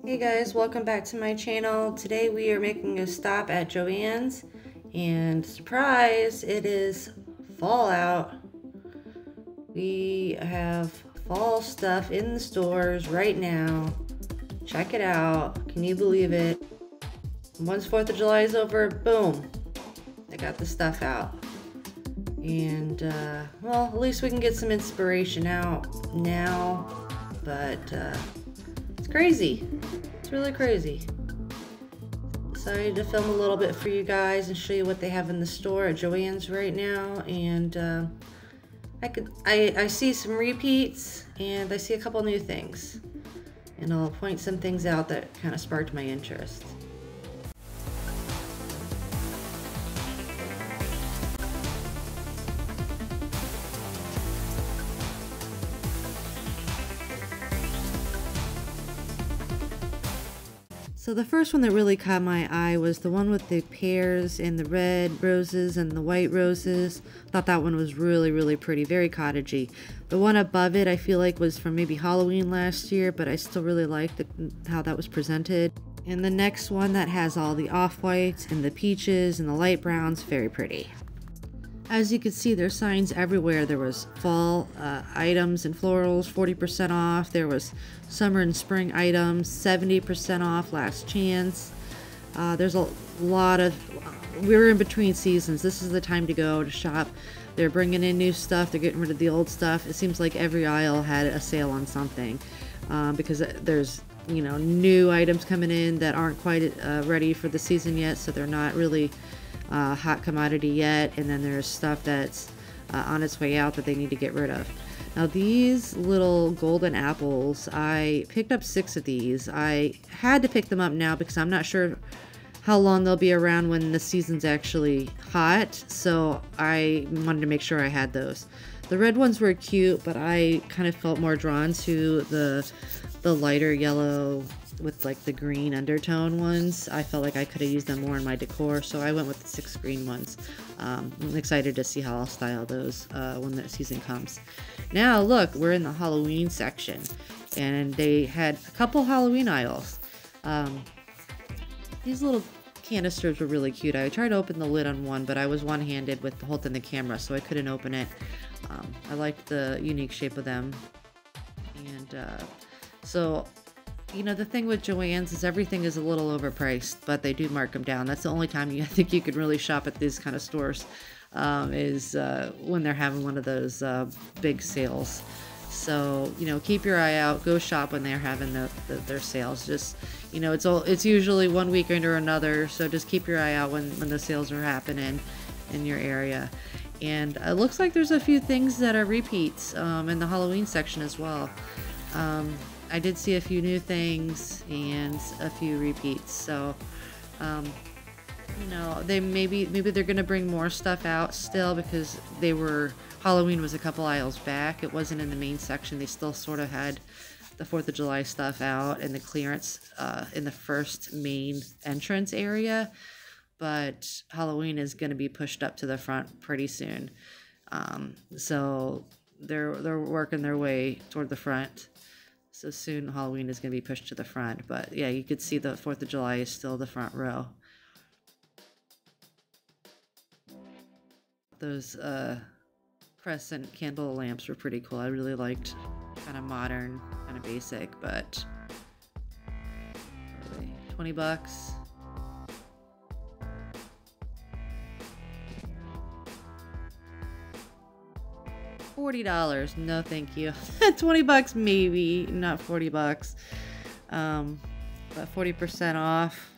Hey guys, welcome back to my channel. Today we are making a stop at Joann's, and surprise, it is fall out. We have fall stuff in the stores right now. Check it out. Can you believe it? Once 4th of July is over, boom, they got the stuff out. And well, at least we can get some inspiration out now, but it's crazy. It's really crazy. Decided to film a little bit for you guys and show you what they have in the store at Joann's right now. And I see some repeats and I see a couple new things. And I'll point some things out that kind of sparked my interest. So the first one that really caught my eye was the one with the pears and the red roses and the white roses. Thought that one was really pretty, very cottagey. The one above it I feel like was from maybe Halloween last year, but I still really liked how that was presented. And the next one that has all the off-whites and the peaches and the light browns, very pretty. As you can see, there's signs everywhere. There was fall items and florals, 40% off. There was summer and spring items, 70% off, last chance. There's a lot of, we're in between seasons. This is the time to go to shop. They're bringing in new stuff. They're getting rid of the old stuff. It seems like every aisle had a sale on something because there's, you know, new items coming in that aren't quite ready for the season yet, so they're not really hot commodity yet, and then there's stuff that's on its way out that they need to get rid of. Now these little golden apples, I picked up 6 of these. I had to pick them up now because I'm not sure how long they'll be around when the season's actually hot, so I wanted to make sure I had those. The red ones were cute, but I kind of felt more drawn to the lighter yellow with like the green undertone ones. I felt like I could have used them more in my decor, so I went with the 6 green ones. I'm excited to see how I'll style those when the season comes. Now look, we're in the Halloween section, and they had a couple Halloween aisles. These little canisters were really cute. I tried to open the lid on one, but I was one-handed with holding the camera, so I couldn't open it. I liked the unique shape of them. And so, you know, the thing with Joann's is everything is a little overpriced, but they do mark them down. That's the only time I think you can really shop at these kind of stores, is when they're having one of those big sales. So, you know, keep your eye out. Go shop when they're having their sales. Just, you know, it's usually one weekend or another, so just keep your eye out when the sales are happening in your area. And it looks like there's a few things that are repeats in the Halloween section as well. I did see a few new things and a few repeats, so you know, maybe they're gonna bring more stuff out still, because Halloween was a couple aisles back. It wasn't in the main section. They still sort of had the 4th of July stuff out and the clearance in the first main entrance area, but Halloween is going to be pushed up to the front pretty soon. So they're working their way toward the front. So soon Halloween is going to be pushed to the front. But yeah, you could see the 4th of July is still the front row. Those crescent candle lamps were pretty cool. I really liked kind of modern, kind of basic, but really, 20 bucks. $40. No, thank you. 20 bucks maybe, not 40 bucks. But 40% off.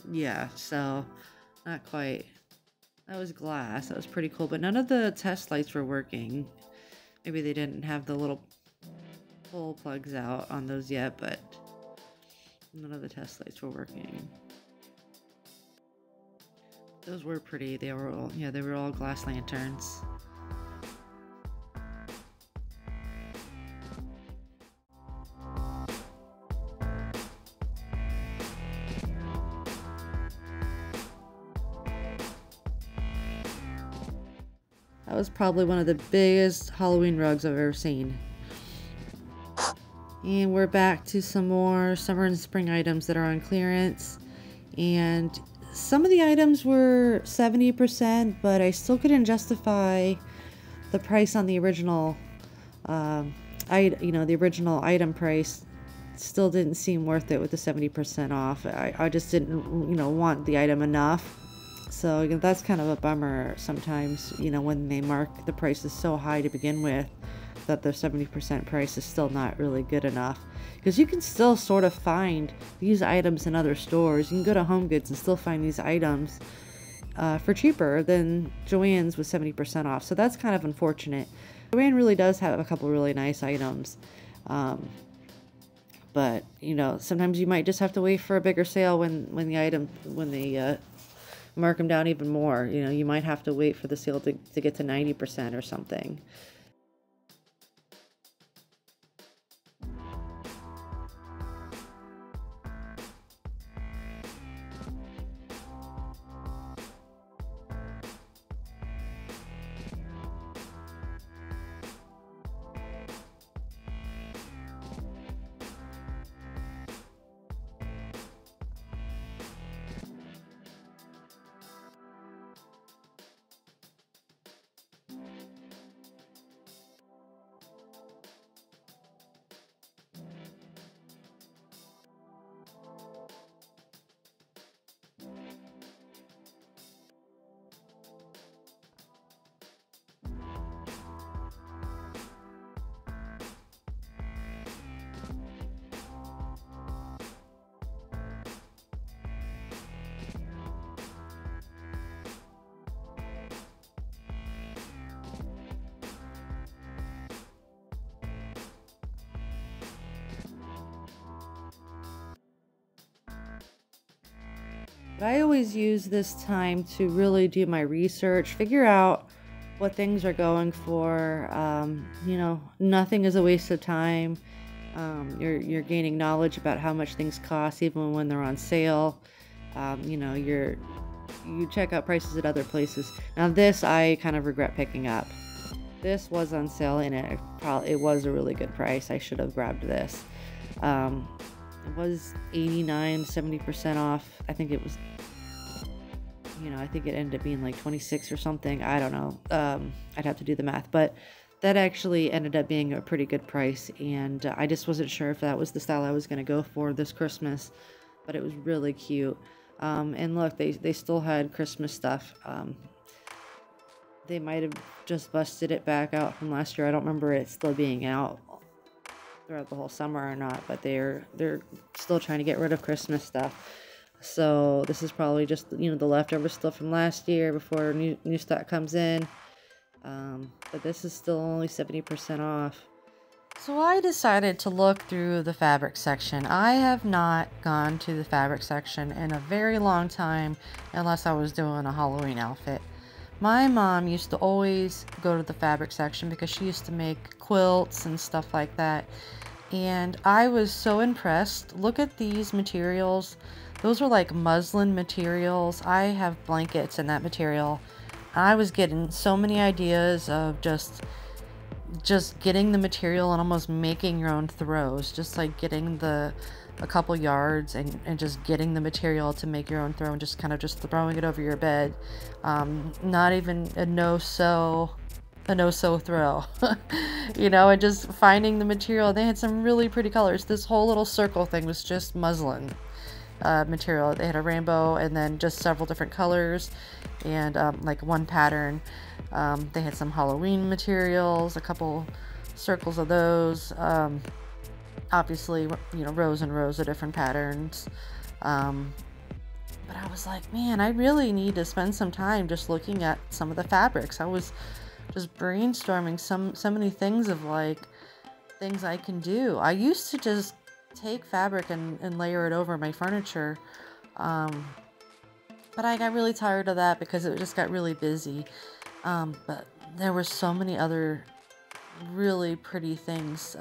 Yeah, so not quite. That was glass. That was pretty cool, but none of the test lights were working. Maybe they didn't have the little pull plugs out on those yet, but none of the test lights were working. Those were pretty. They were all glass lanterns. That was probably one of the biggest Halloween rugs I've ever seen. And we're back to some more summer and spring items that are on clearance. And some of the items were 70%, but I still couldn't justify the price on the original, the original item price. Still didn't seem worth it with the 70% off. I just didn't, want the item enough. So that's kind of a bummer sometimes, when they mark the prices so high to begin with, that the 70% price is still not really good enough. Because you can still sort of find these items in other stores. You can go to Home Goods and still find these items for cheaper than Joann's with 70% off. So that's kind of unfortunate. Joanne really does have a couple really nice items. But, sometimes you might just have to wait for a bigger sale when they mark them down even more. You might have to wait for the sale to get to 90% or something. I always use this time to really do my research, figure out what things are going for. Nothing is a waste of time. You're gaining knowledge about how much things cost, even when they're on sale. You check out prices at other places. Now this I kind of regret picking up. This was on sale and it was a really good price. I should have grabbed this. It was 89, 70% off. I think it was, I think it ended up being like 26 or something. I don't know. I'd have to do the math, but that actually ended up being a pretty good price. And I just wasn't sure if that was the style I was going to go for this Christmas, but it was really cute. And look, they still had Christmas stuff. They might have just busted it back out from last year. I don't remember it still being out throughout the whole summer or not, but they're still trying to get rid of Christmas stuff. So this is probably just the leftover stuff from last year before new stock comes in. But this is still only 70% off. So I decided to look through the fabric section. I have not gone to the fabric section in a very long time, unless I was doing a Halloween outfit. My mom used to always go to the fabric section because she used to make quilts and stuff like that. And I was so impressed. Look at these materials. Those are like muslin materials. I have blankets in that material. I was getting so many ideas of just getting the material and almost making your own throws. Just like getting a couple yards and just getting the material to make your own throw and just kind of just throwing it over your bed. Not even a no-sew throw. And just finding the material. They had some really pretty colors. This whole little circle thing was just muslin material. They had a rainbow and then just several different colors and like one pattern. They had some Halloween materials, a couple circles of those. Obviously, rows and rows of different patterns. But I was like, man, I really need to spend some time just looking at some of the fabrics. I was just brainstorming so many things of like things I can do. I used to just take fabric and layer it over my furniture. But I got really tired of that because it just got really busy. But there were so many other really pretty things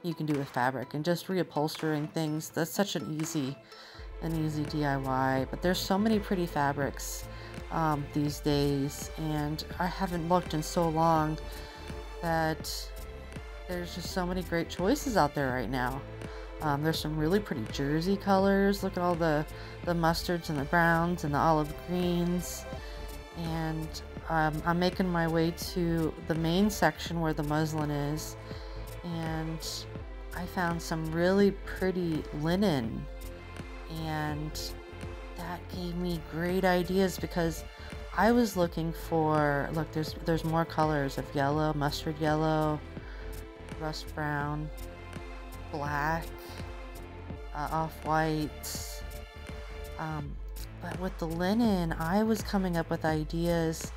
you can do with fabric, and just reupholstering things. That's such an easy DIY. But there's so many pretty fabrics these days, and I haven't looked in so long that there's just so many great choices out there right now. There's some really pretty jersey colors. Look at all the mustards and the browns and the olive greens. And I'm making my way to the main section where the muslin is. And I found some really pretty linen. And that gave me great ideas because I was looking for, look, there's more colors of yellow, mustard yellow, rust brown, black, off-white. But with the linen, I was coming up with ideas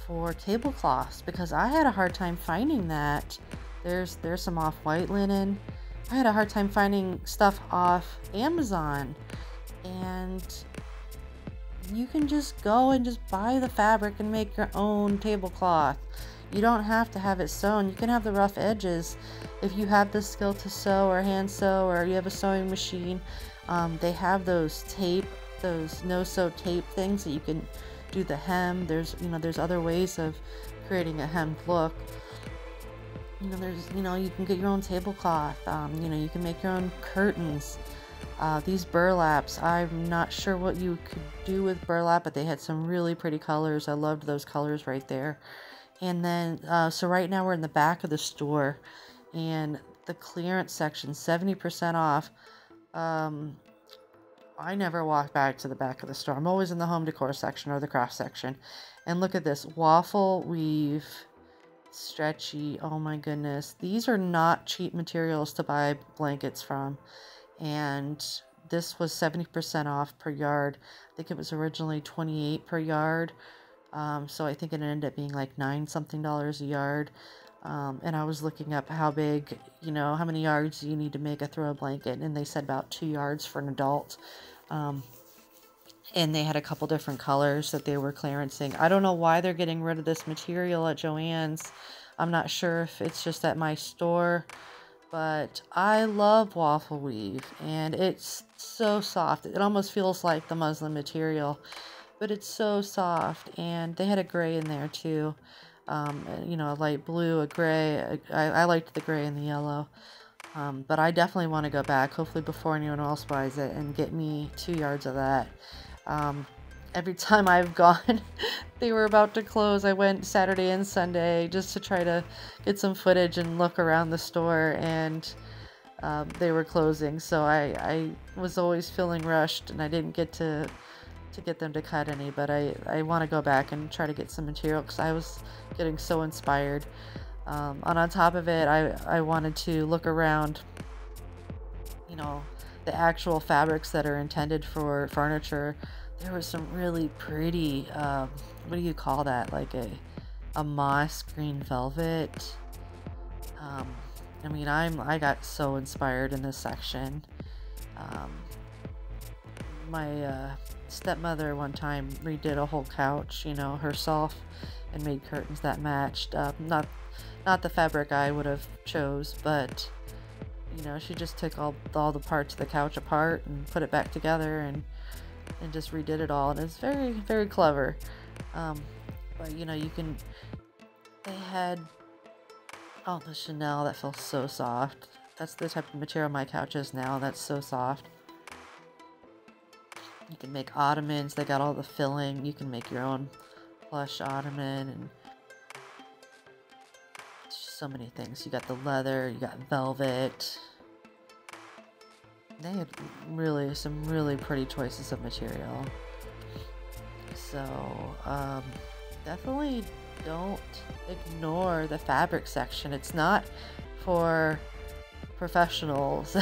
for tablecloths because I had a hard time finding that. There's some off-white linen. I had a hard time finding stuff off Amazon, and you can just go and just buy the fabric and make your own tablecloth. You don't have to have it sewn. You can have the rough edges if you have the skill to sew or hand sew, or you have a sewing machine. They have those no-sew tape things that you can do the hem. There's other ways of creating a hemmed look. You can get your own tablecloth. You can make your own curtains. These burlaps, I'm not sure what you could do with burlap, but they had some really pretty colors. I loved those colors right there. And then, so right now we're in the back of the store, and the clearance section, 70% off. I never walk back to the back of the store. I'm always in the home decor section or the craft section. And look at this waffle weave, stretchy. Oh my goodness. These are not cheap materials to buy blankets from. And this was 70% off per yard. I think it was originally $28 per yard. So I think it ended up being like $9 something a yard. And I was looking up how big, how many yards you need to make a throw blanket. And they said about 2 yards for an adult. And they had a couple different colors that they were clearancing. I don't know why they're getting rid of this material at JOANNE'S. I'm not sure if it's just at my store. But I love waffle weave, and it's so soft. It almost feels like the muslin material, but it's so soft. And they had a gray in there too, a light blue, a gray. I liked the gray and the yellow, but I definitely want to go back, hopefully before anyone else buys it, and get me 2 yards of that. Every time I've gone, they were about to close. I went Saturday and Sunday just to try to get some footage and look around the store, and they were closing. So I was always feeling rushed, and I didn't get to get them to cut any, but I want to go back and try to get some material because I was getting so inspired. And on top of it, I wanted to look around, the actual fabrics that are intended for furniture. There was some really pretty, what do you call that? Like a moss green velvet. I got so inspired in this section. My stepmother one time redid a whole couch, herself, and made curtains that matched. Not the fabric I would have chose, but she just took all the parts of the couch apart and put it back together and just redid it all, and it's very, very clever. But they had, the Chanel, that feels so soft. That's the type of material my couch is now. That's so soft. You can make ottomans. They got all the filling. You can make your own plush ottoman, and so many things. You got the leather, you got velvet. They had some really pretty choices of material. So definitely don't ignore the fabric section. It's not for professionals.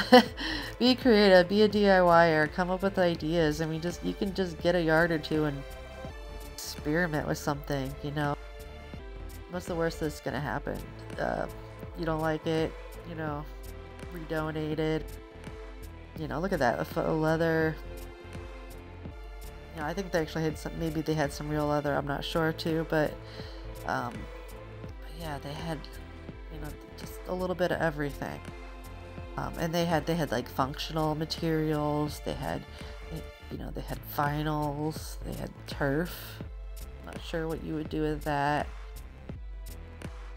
Be creative, be a DIYer, come up with ideas. You can just get a yard or two and experiment with something, What's the worst that's gonna happen? You don't like it, redonate it. Look at that, a foot of leather. I think they actually had maybe they had some real leather, I'm not sure too, but yeah, they had, just a little bit of everything. And they had like functional materials. They had, they had vinyls. They had turf. I'm not sure what you would do with that.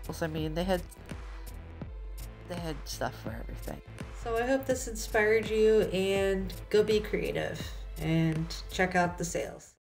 They had they had stuff for everything. So I hope this inspired you, and go be creative and check out the sales.